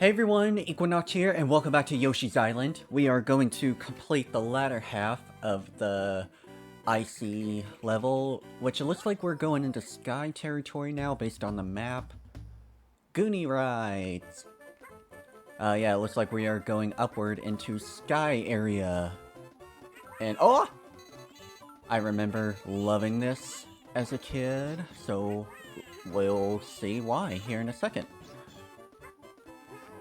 Hey everyone, Equinoct here, and welcome back to Yoshi's Island. We are going to complete the latter half of the icy level, which it looks like we're going into sky territory now based on the map. Goonie rides! Yeah, it looks like we are going upward into sky area. And oh! I remember loving this as a kid, so we'll see why here in a second.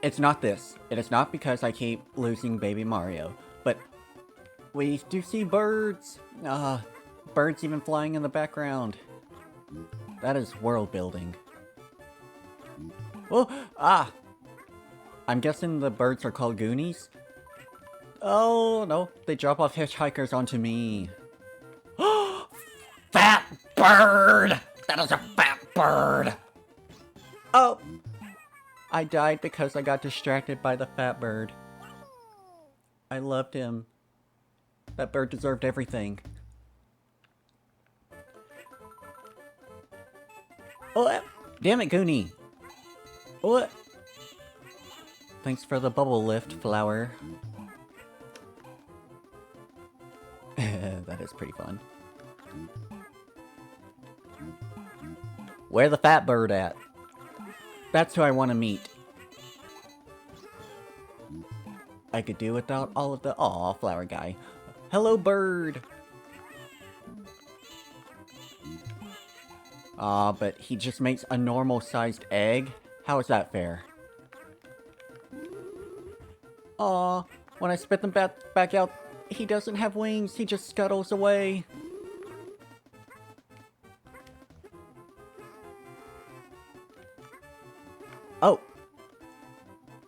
It's not this. It is not because I keep losing Baby Mario. But we do see birds. Birds even flying in the background. That is world building. Oh, I'm guessing the birds are called Goonies? Oh, no. They drop off hitchhikers onto me. Fat bird! That is a fat bird! Oh! I died because I got distracted by the fat bird. I loved him. That bird deserved everything. Oh, damn it, Goonie. What? Thanks for the bubble lift, flower. That is pretty fun. Where the fat bird at? That's who I want to meet. I could do without all of the... Aw, flower guy. Hello, bird! Aw, but he just makes a normal-sized egg? How is that fair? Aw, when I spit them back out, he doesn't have wings, he just scuttles away. Oh!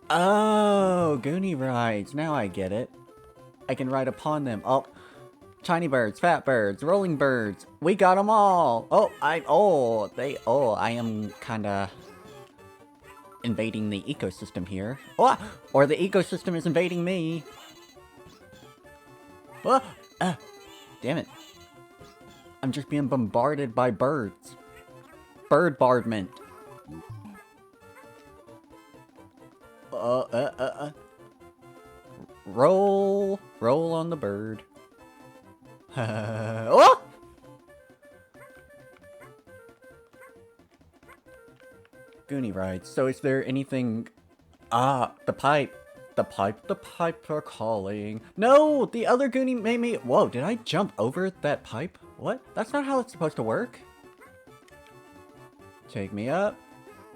Oh, Goonie rides. Now I get it. I can ride upon them. Oh, tiny birds, fat birds, rolling birds. We got them all. Oh, I am kinda invading the ecosystem here. Oh, or the ecosystem is invading me. Oh, damn it. I'm just being bombarded by birds. Birdbardment. Roll on the bird. Oh! Goonie rides. So is there anything... the pipe. The pipe are calling. No! The other Goonie made me... Whoa, did I jump over that pipe? What? That's not how it's supposed to work. Take me up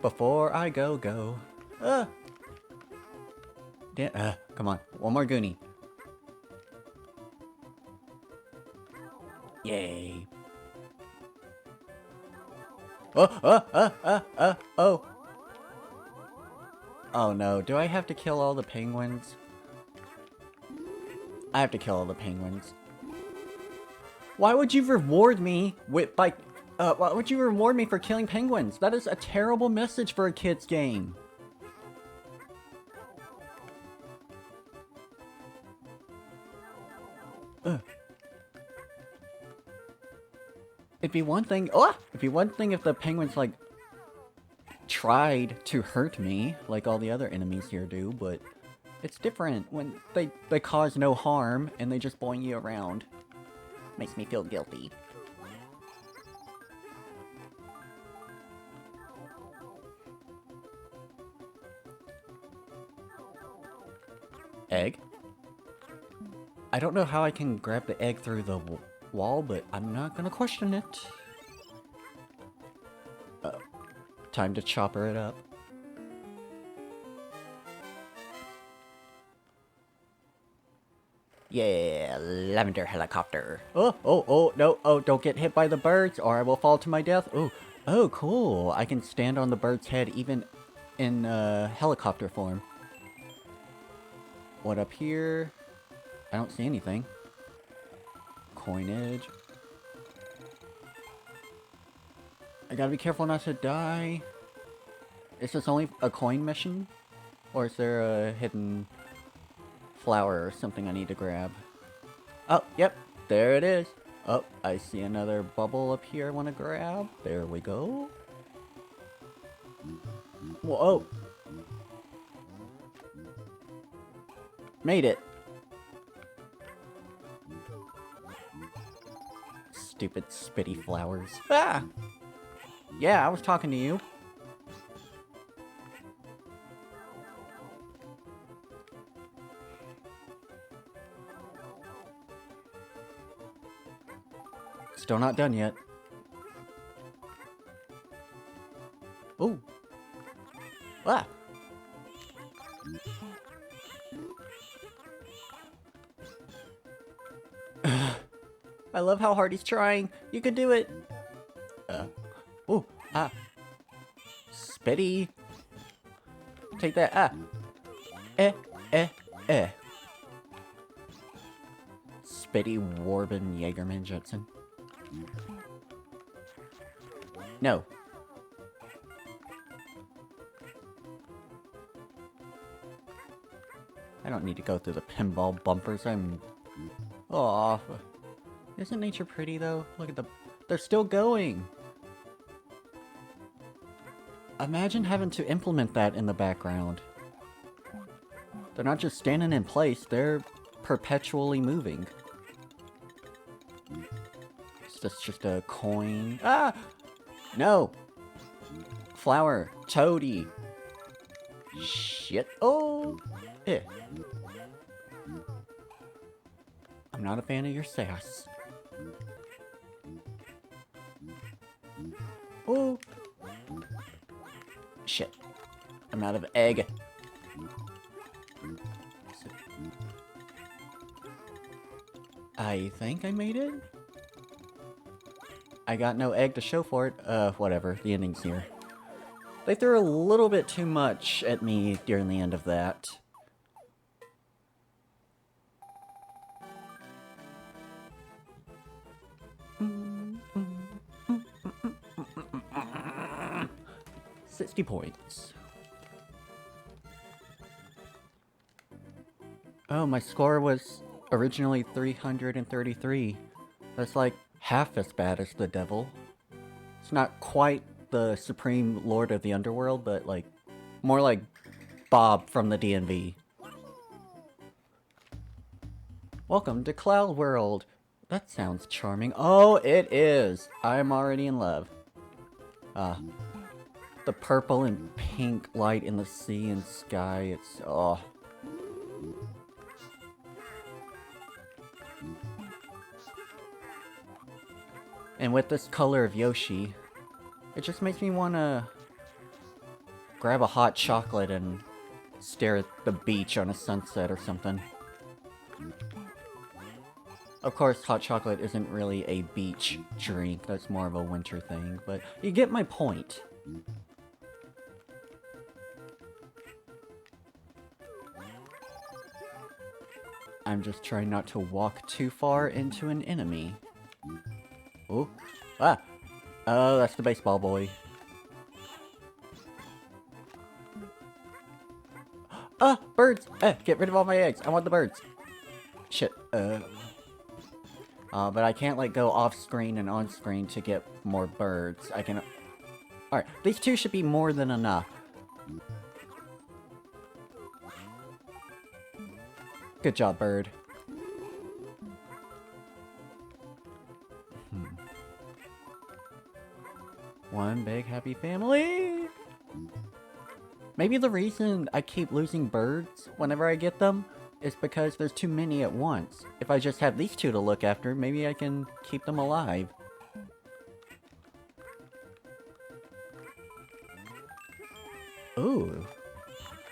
before I go. Come on. One more Goonie. Yay. Oh. Oh no, do I have to kill all the penguins? I have to kill all the penguins. Why would you reward me why would you reward me for killing penguins? That is a terrible message for a kid's game. It'd be one thing if the penguins, like, tried to hurt me, like all the other enemies here do, but it's different when they cause no harm and they just boing you around. Makes me feel guilty. Egg? I don't know how I can grab the egg through the wall, but I'm not gonna question it. Time to chopper it up. Yeah, lavender helicopter. Oh, no, don't get hit by the birds or I will fall to my death. Oh, cool. I can stand on the bird's head even in helicopter form. What up here? I don't see anything. Coinage. I gotta be careful not to die. Is this only a coin mission? Or is there a hidden flower or something I need to grab? Oh, yep, there it is. Oh, I see another bubble up here I want to grab. There we go. Whoa. Made it. Stupid spitty flowers. Ah! Yeah, I was talking to you. Still not done yet. Ooh. Ah! I love how hard he's trying. You can do it. Ooh. Ah. Spitty. Take that. Ah. Eh. Spitty Warbin Jaegerman Jetson. No. I don't need to go through the pinball bumpers. Aw. Isn't nature pretty though? Look at they're still going. Imagine having to implement that in the background. They're not just standing in place, they're perpetually moving. Is this just a coin? Ah! No! Flower. Toady. Shit. Oh! Eh. I'm not a fan of your sass. Oh! Shit. I'm out of egg. I think I made it? I got no egg to show for it. Whatever. The ending's here. They threw a little bit too much at me during the end of that. $60 points. Oh, my score was originally 333. That's like half as bad as the devil. It's not quite the supreme lord of the underworld, but like more like Bob from the DMV. Welcome to Cloud World. That sounds charming. Oh, it is. I'm already in love. The purple and pink light in the sea and sky. It's oh. And with this color of Yoshi, it just makes me want to grab a hot chocolate and stare at the beach on a sunset or something. Of course, hot chocolate isn't really a beach drink. That's more of a winter thing, but you get my point. I'm just trying not to walk too far into an enemy. Ooh. Ah! Oh, that's the baseball boy. Ah! Birds! Get rid of all my eggs. I want the birds. Shit. But I can't, like, go off-screen and on-screen to get more birds. I can... Alright, these two should be more than enough. Good job, bird. One big happy family. Maybe the reason I keep losing birds whenever I get them is because there's too many at once. If I just have these two to look after, maybe I can keep them alive. Ooh.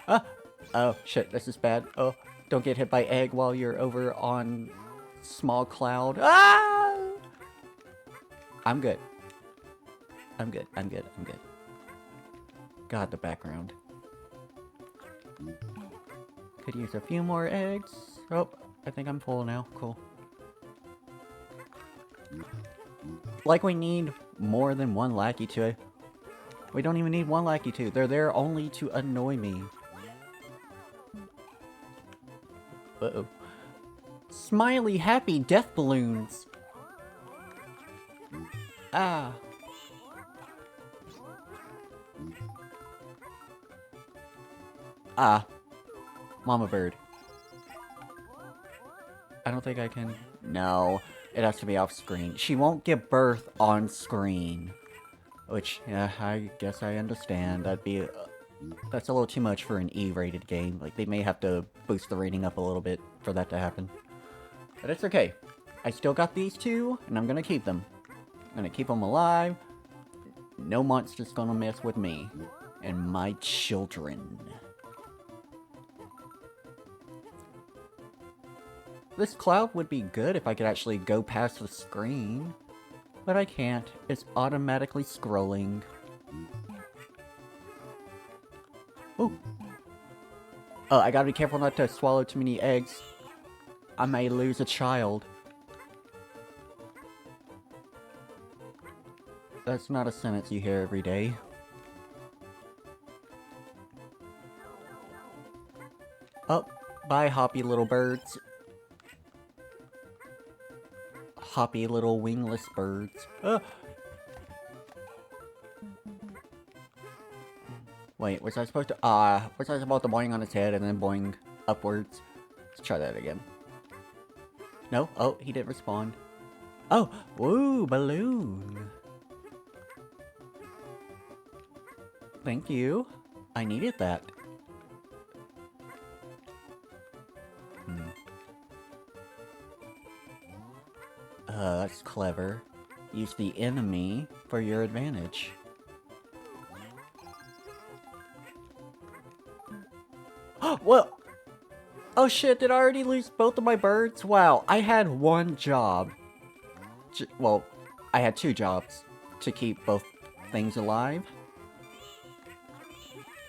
Ah! Oh, shit, this is bad. Oh, don't get hit by egg while you're over on small cloud. Ah! I'm good. I'm good. God, the background. Could use a few more eggs. Oh, I think I'm full now. Cool. Like we need more than one lackey to... We don't even need one lackey to. They're there only to annoy me. Uh-oh. Smiley, happy death balloons. Ah. Ah. Mama bird. I don't think I can... No, it has to be off screen. She won't give birth on screen. Which, yeah, I guess I understand. That'd be... that's a little too much for an E-rated game. Like, they may have to boost the rating up a little bit for that to happen. But it's okay. I still got these two, and I'm gonna keep them. I'm gonna keep them alive. No monster's gonna mess with me. And my children. This cloud would be good if I could actually go past the screen. But I can't. It's automatically scrolling. Ooh. Oh, I gotta be careful not to swallow too many eggs. I may lose a child. That's not a sentence you hear every day. Oh, bye, hoppy little birds. Hoppy little wingless birds. Wait, was I supposed to... was I supposed to boing on his head and then boing upwards? Let's try that again. No? Oh, he didn't respond. Oh! Woo! Balloon! Thank you. I needed that. That's clever. Use the enemy for your advantage. Well, oh shit, did I already lose both of my birds? Wow, I had one job. Well, I had two jobs to keep both things alive.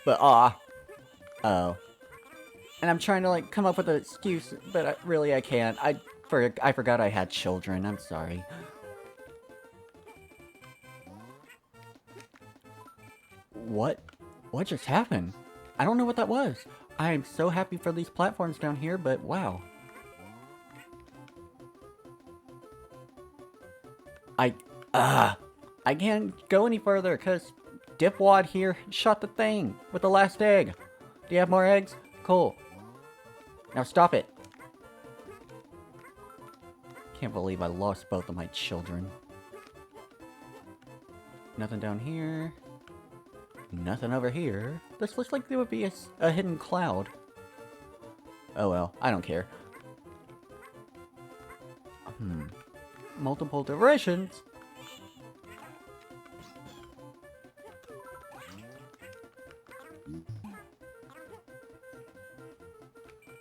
But, oh. And I'm trying to, like, come up with an excuse, but really I can't. I forgot I had children, I'm sorry. What just happened? I don't know what that was. I am so happy for these platforms down here, but wow. I can't go any further because Dipwad here shot the thing with the last egg. Do you have more eggs? Cool. Now stop it. Can't believe I lost both of my children. Nothing down here. Nothing over here. This looks like there would be a hidden cloud. Oh well, I don't care. Multiple directions?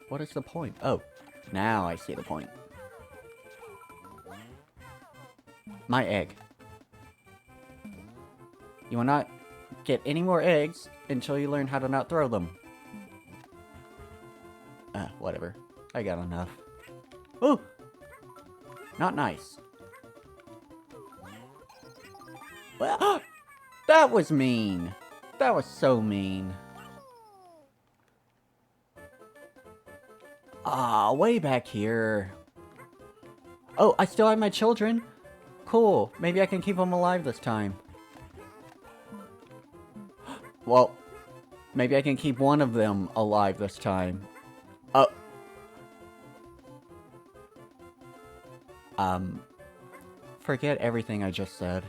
What is the point? Oh, now I see the point. My egg. You will not get any more eggs until you learn how to not throw them. Whatever. I got enough. Ooh! Not nice. Well, that was mean. That was so mean. Way back here. Oh, I still have my children? Cool. Maybe I can keep them alive this time. Well, maybe I can keep one of them alive this time. Oh. Forget everything I just said.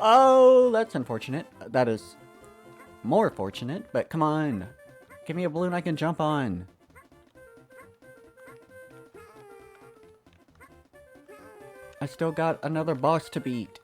Oh, that's unfortunate. That is more fortunate, but come on. Give me a balloon I can jump on. I still got another boss to beat.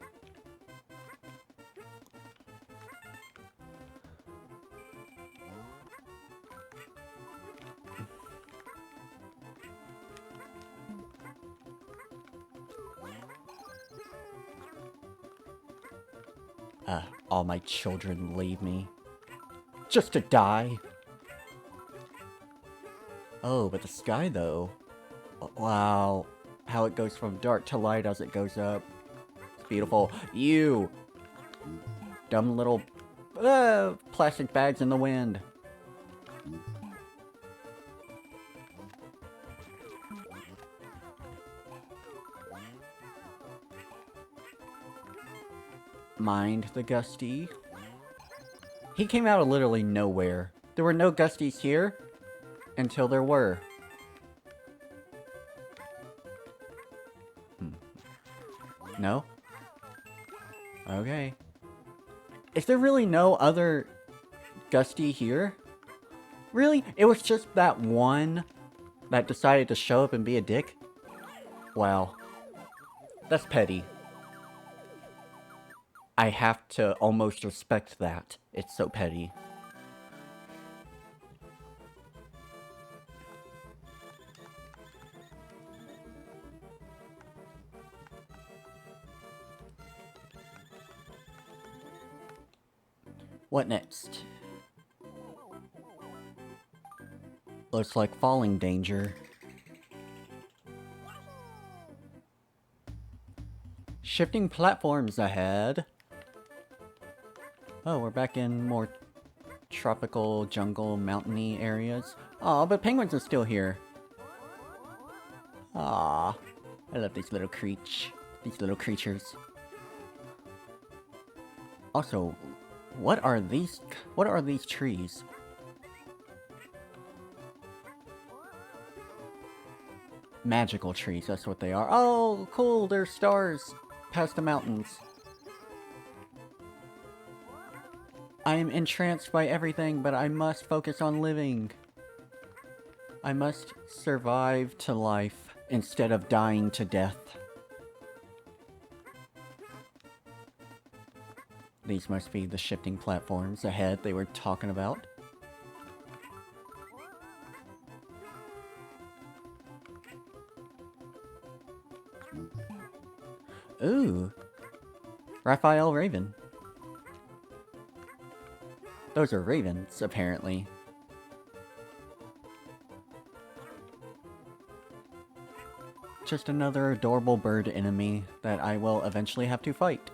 All my children leave me. Just to die. Oh, but the sky though. Wow. How it goes from dark to light as it goes up. It's beautiful. You! Dumb little plastic bags in the wind. Mind the Gusty. He came out of literally nowhere. There were no gusties here until there were. No? Okay. Is there really no other gusty here? Really? It was just that one that decided to show up and be a dick? Wow. That's petty. I have to almost respect that. It's so petty. What next? Looks like falling danger. Shifting platforms ahead. Oh, we're back in more tropical, jungle, mountainy areas. Aw, but penguins are still here. Aw, I love these little creatures. Also, what are these trees? Magical trees, that's what they are. Oh, cool, they're stars past the mountains. I am entranced by everything, but I must focus on living. I must survive to life instead of dying to death. These must be the shifting platforms ahead they were talking about. Ooh. Raphael Raven. Those are ravens, apparently. Just another adorable bird enemy that I will eventually have to fight.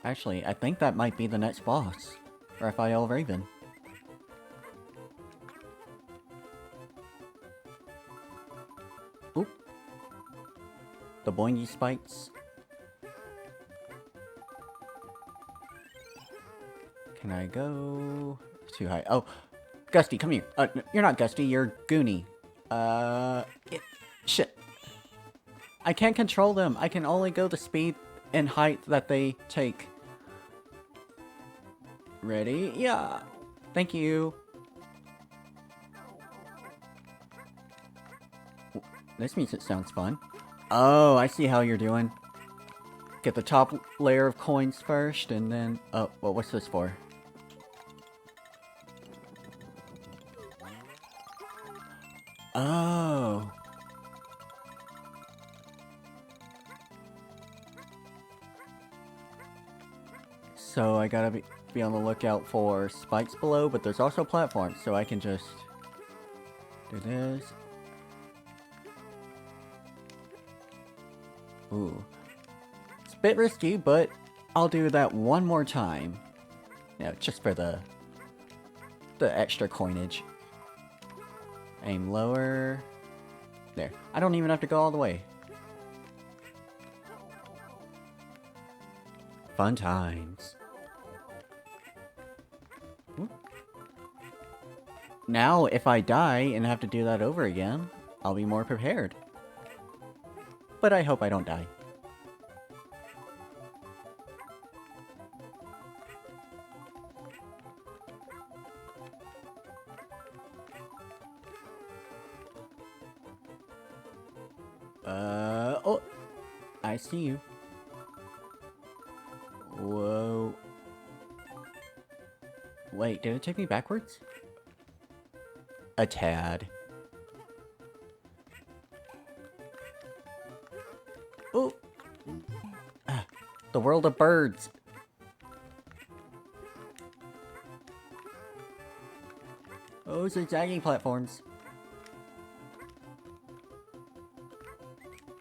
Actually, I think that might be the next boss. Raphael Raven. Oop. The boingy spikes. Can I go too high? Oh, Gusty, come here. You're not Gusty, you're Goonie. Shit. I can't control them. I can only go the speed and height that they take. Ready? Yeah. Thank you. This music sounds fun. Oh, I see how you're doing. Get the top layer of coins first, and then... Oh, well, what's this for? Oh. So I gotta be on the lookout for spikes below, but there's also platforms, so I can just do this. Ooh. It's a bit risky, but I'll do that one more time. You know, just for the extra coinage. Aim lower. There. I don't even have to go all the way. Fun times. Ooh. Now, if I die and have to do that over again, I'll be more prepared. But I hope I don't die. Oh! I see you. Whoa. Wait, did it take me backwards? A tad. Oh! Ah, the world of birds. Oh, zigzagging platforms.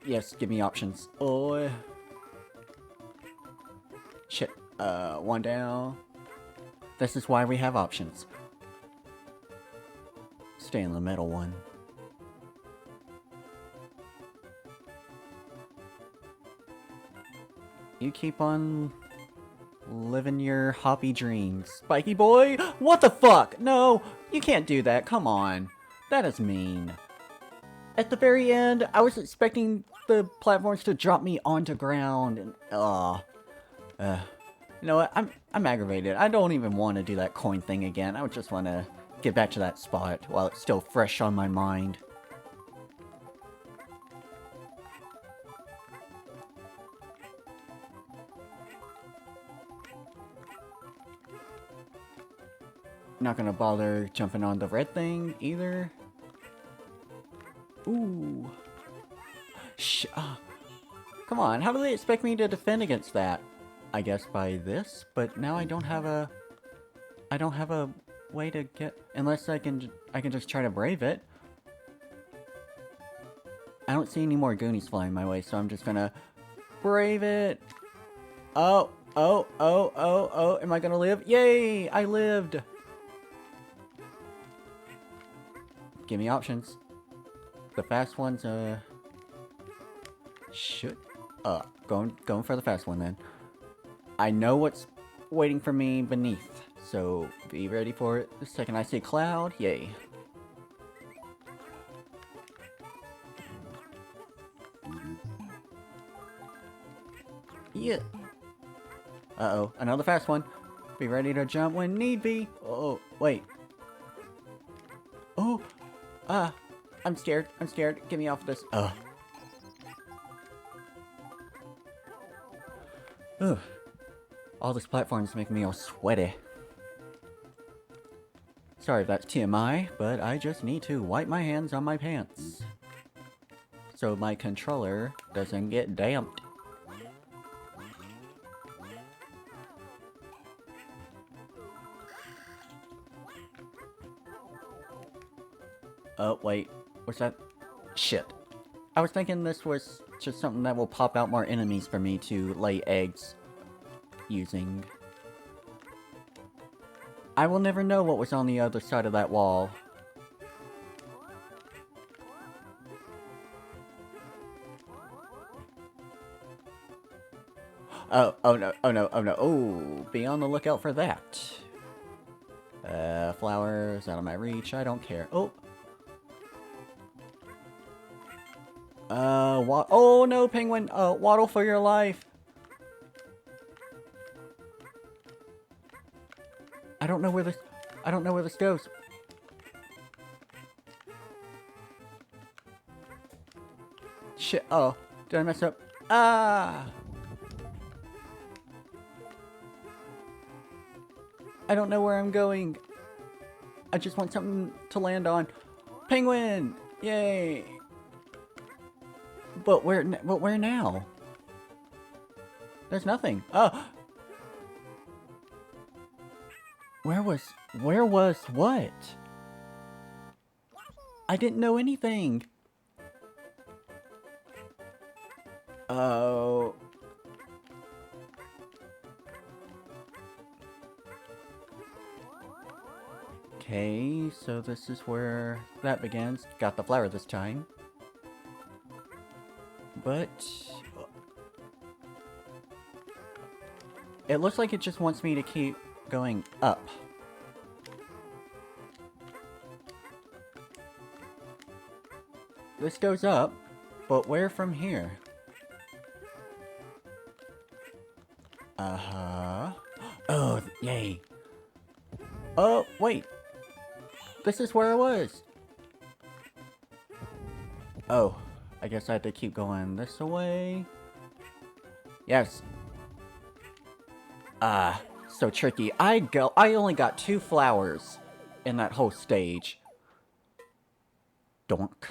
Yes, give me options. Oh. Shit. One down. This is why we have options. Stay in the middle one. You keep on Living your hoppy dreams. Spiky boy? What the fuck? No, you can't do that. Come on. That is mean. At the very end, I was expecting the platforms to drop me onto ground and you know what? I'm aggravated. I don't even want to do that coin thing again. I just want to get back to that spot while it's still fresh on my mind. Not gonna bother jumping on the red thing either. Ooh. Come on, how do they expect me to defend against that? I guess by this, but now I don't have a way to get, unless I can just try to brave it. I don't see any more Goonies flying my way, so I'm just gonna brave it. Oh, am I gonna live? Yay, I lived. Give me options. The fast ones, going for the fast one then. I know what's waiting for me beneath, so be ready for it. The second I see cloud, yay. Yeah. Uh-oh, another fast one. Be ready to jump when need be. Oh, wait. Oh, I'm scared. Get me off this. Ugh. All this platform is making me all sweaty. Sorry if that's TMI, but I just need to wipe my hands on my pants so my controller doesn't get damped. Oh, wait. What's that? Shit. I was thinking this was just something that will pop out more enemies for me to lay eggs using. I will never know what was on the other side of that wall. Oh no. Oh, be on the lookout for that. Flowers out of my reach. I don't care. Oh. Oh no, penguin. Waddle for your life. I don't know where this goes. Shit. Oh, did I mess up? Ah. I don't know where I'm going. I just want something to land on. Penguin! Yay! But where now? There's nothing. Oh! Where was what? I didn't know anything. Oh. Okay, so this is where that begins. Got the flower this time. But it looks like it just wants me to keep going up. This goes up, but where from here? Uh-huh. Oh, yay. Oh, wait. This is where I was. Oh, I guess I had to keep going this way. Yes. So tricky. I only got 2 flowers in that whole stage. Donk.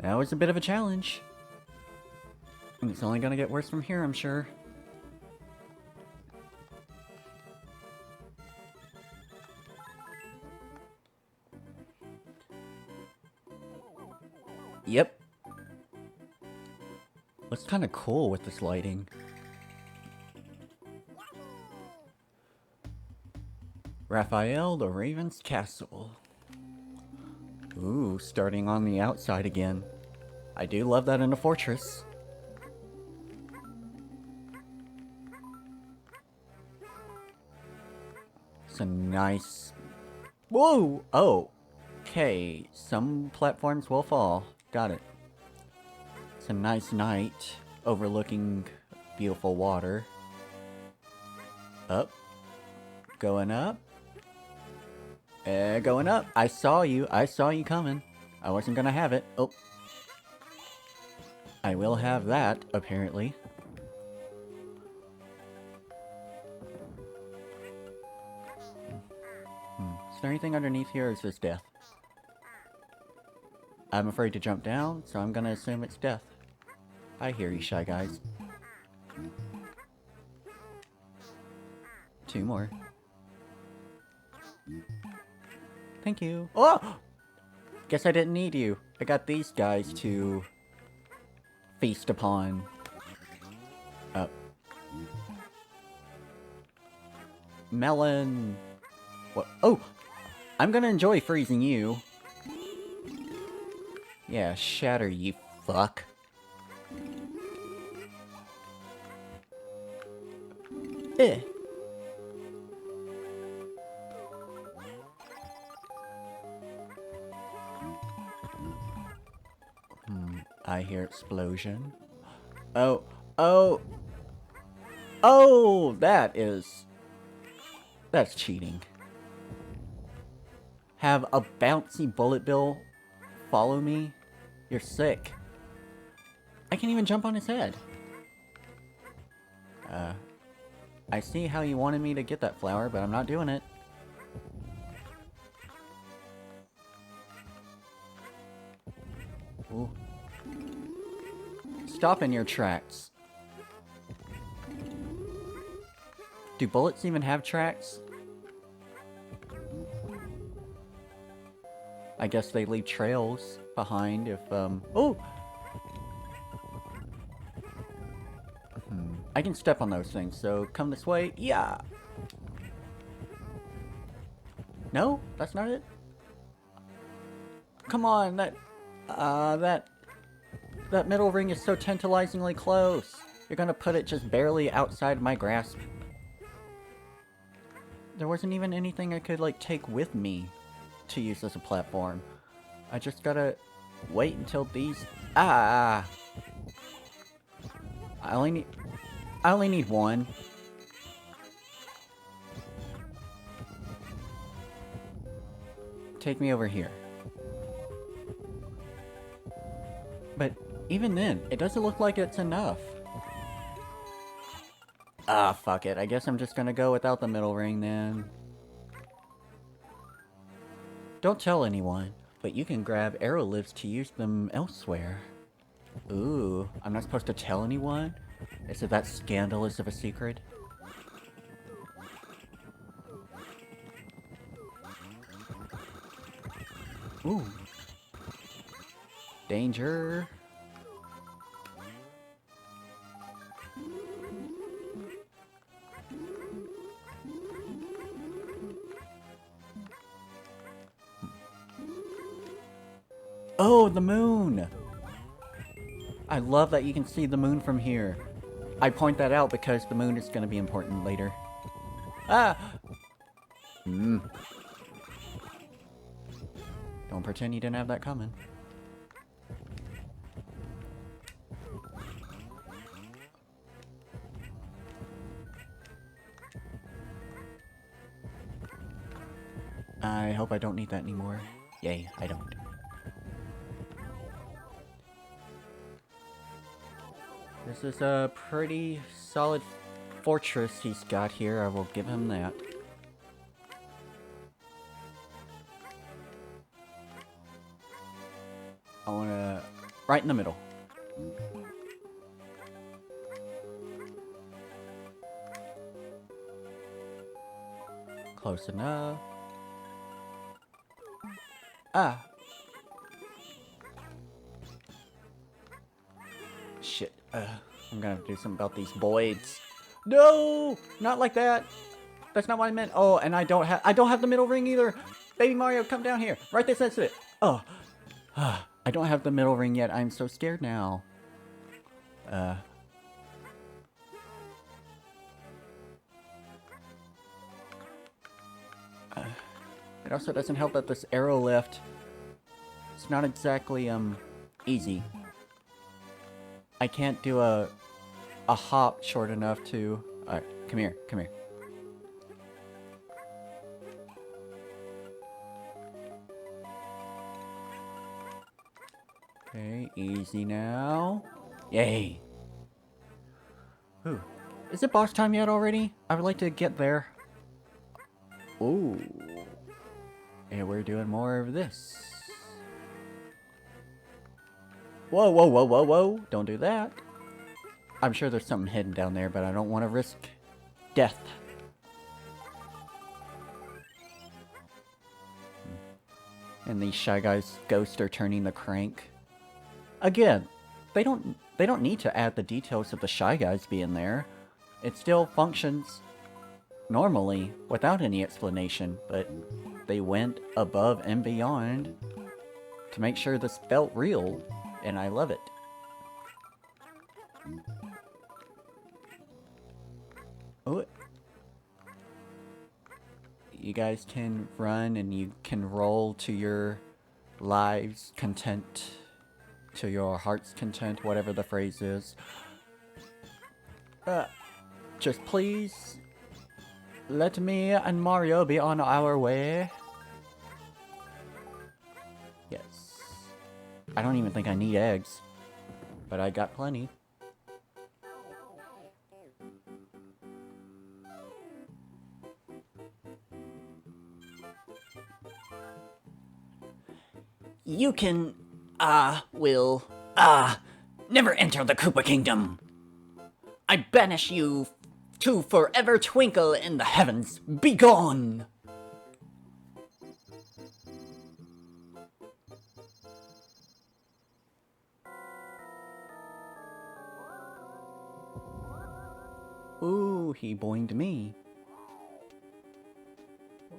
That was a bit of a challenge. And it's only gonna get worse from here, I'm sure. Yep. Looks kind of cool with this lighting. Raphael the Raven's Castle. Ooh, starting on the outside again. I do love that in a fortress. It's a nice... Whoa! Oh! Okay, some platforms will fall. Got it. It's a nice night, overlooking beautiful water. Up. Going up. Going up. I saw you. I saw you coming. I wasn't gonna have it. Oh. I will have that, apparently. Is there anything underneath here, or is this death? I'm afraid to jump down, so I'm gonna assume it's death. I hear you, Shy Guys. 2 more. Thank you. Oh! Guess I didn't need you. I got these guys to feast upon. Up. Melon. What? Oh! I'm gonna enjoy freezing you. Yeah, shatter, you fuck. Eh. I hear explosion. Oh, oh, oh, that's cheating. Have a bouncy bullet bill follow me? You're sick. I can't even jump on his head. I see how you wanted me to get that flower, but I'm not doing it. Ooh. Stop in your tracks. Do bullets even have tracks? I guess they leave trails behind if, Oh! I can step on those things, so come this way. Yeah! No? That's not it? Come on, that middle ring is so tantalizingly close. You're gonna put it just barely outside my grasp. There wasn't even anything I could, like, take with me to use as a platform. I just gotta wait until these... Ah! I only need one. Take me over here. But even then, it doesn't look like it's enough. Ah, fuck it. I guess I'm just gonna go without the middle ring then. Don't tell anyone, but you can grab arrow lips to use them elsewhere. Ooh, I'm not supposed to tell anyone? Is it that scandalous of a secret? Ooh. Danger. Oh, the moon! I love that you can see the moon from here. I point that out because the moon is going to be important later. Ah! Don't pretend you didn't have that coming. I hope I don't need that anymore. Yay, I don't. This is a pretty solid fortress he's got here, I will give him that. I wanna... right in the middle. Close enough. Ah! Shit. I'm gonna have to do something about these voids. No! Not like that! That's not what I meant. Oh, and I don't have the middle ring either! Baby Mario, come down here! Right this instant! Oh! I don't have the middle ring yet. I'm so scared now. It also doesn't help that this arrow lift, it's not exactly, easy. I can't do a hop short enough to... Alright, come here, come here. Okay, easy now. Yay! Ooh. Is it boss time yet already? I would like to get there. Ooh. And we're doing more of this. Whoa, whoa, whoa, whoa, whoa. Don't do that. I'm sure there's something hidden down there, but I don't want to risk death. And these Shy Guys' ghosts are turning the crank. Again, they don't need to add the details of the Shy Guys being there. It still functions normally without any explanation, but they went above and beyond to make sure this felt real, and I love it. Oh, you guys can run and you can roll to your lives' content, to your heart's content, whatever the phrase is. Just please let me and Mario be on our way. Yes. I don't even think I need eggs, but I got plenty. You can, never enter the Koopa Kingdom. I banish you to forever twinkle in the heavens. Begone! Ooh, he boinged me.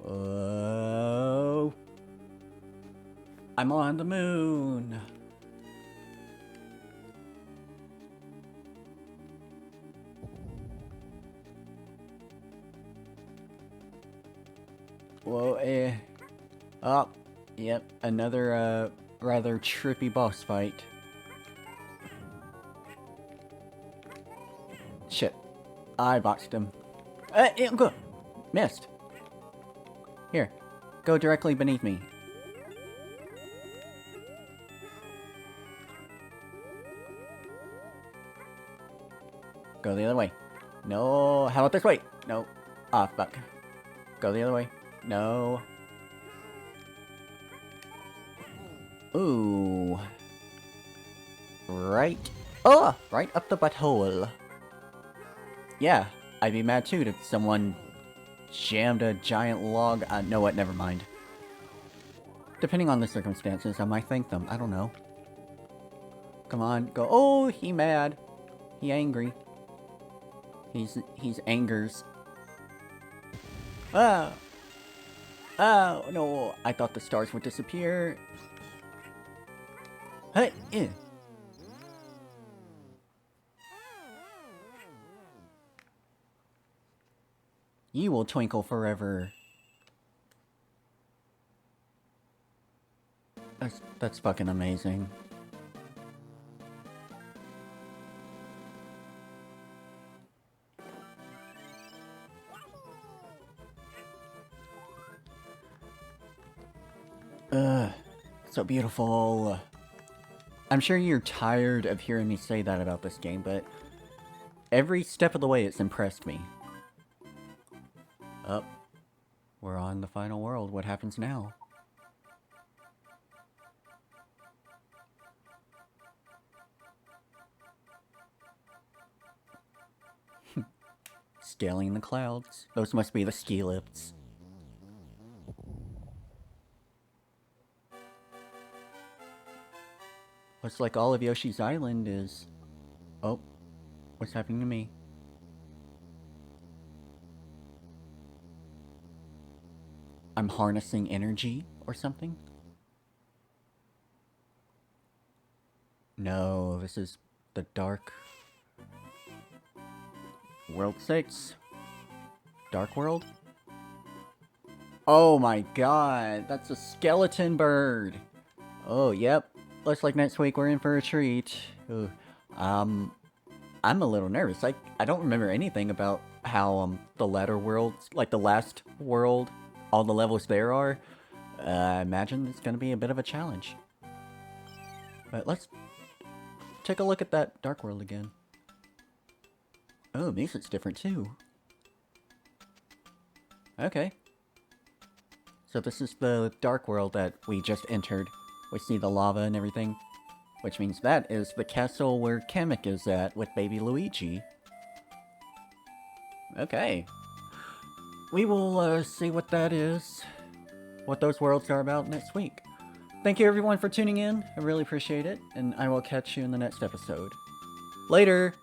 Oh. I'm on the moon. Whoa, oh, yep, another, rather trippy boss fight. Shit. I boxed him. Go. Missed. Here. Go directly beneath me. Go the other way. No. How about this way? No. Ah, fuck. Go the other way. No. Ooh. Right. Oh! Right up the butthole. Yeah, I'd be mad too if someone jammed a giant log. Know what? Never mind. Depending on the circumstances, I might thank them. I don't know. Come on, go. Oh, he mad. He angry. He's angers. Ah. Oh, no. I thought the stars would disappear. Hey, You will twinkle forever. That's fucking amazing. So beautiful. I'm sure you're tired of hearing me say that about this game, but every step of the way it's impressed me. Up. We're on the final world. What happens now? Scaling the clouds. Those must be the ski lifts. Looks like all of Yoshi's Island is... Oh, what's happening to me? I'm harnessing energy or something? No, this is the dark... World 6. Dark World? Oh my god, that's a skeleton bird. Oh, yep. Looks like next week we're in for a treat. Ooh. Um, I'm a little nervous. I don't remember anything about how the latter worlds, like the last world, all the levels there are. I imagine it's gonna be a bit of a challenge. But let's take a look at that dark world again. Oh, music's different too. Okay. So this is the dark world that we just entered. We see the lava and everything. Which means that is the castle where Kamek is at with baby Luigi. Okay. We will see what that is, what those worlds are about next week. Thank you everyone for tuning in. I really appreciate it, and I will catch you in the next episode. Later!